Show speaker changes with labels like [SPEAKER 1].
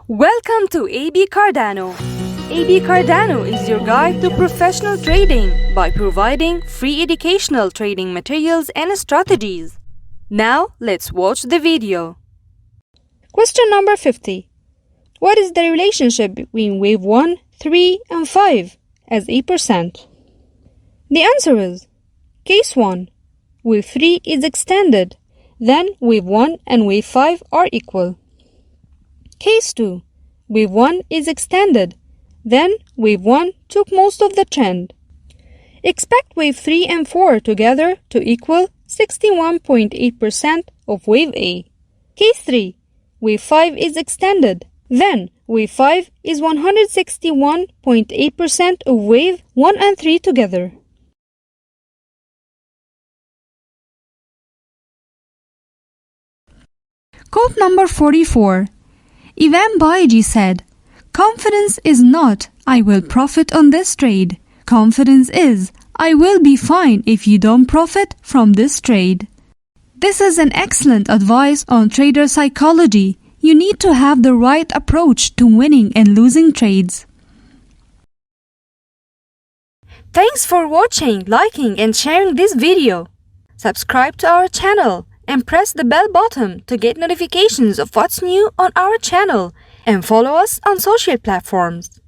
[SPEAKER 1] Welcome to AB Cardano. AB Cardano is your guide to professional trading by providing free educational trading materials and strategies. Now, let's watch the video.
[SPEAKER 2] Question number 50. What is the relationship between wave 1, 3, and 5 as a percent? The answer is Case 1. Wave 3 is extended, then wave 1 and wave 5 are equal. Case 2. Wave 1 is extended, then wave 1 took most of the trend. Expect wave 3 and 4 together to equal 61.8% of wave A. Case 3. Wave 5 is extended, then wave 5 is 161.8% of wave 1 and 3 together.
[SPEAKER 3] Quote number 44. Ivan Baiji said, "Confidence is not, I will profit on this trade. Confidence is, I will be fine if you don't profit from this trade." This is an excellent advice on trader psychology. You need to have the right approach to winning and losing trades.
[SPEAKER 1] Thanks for watching, liking, and sharing this video. Subscribe to our channel and press the bell button to get notifications of what's new on our channel, and follow us on social platforms.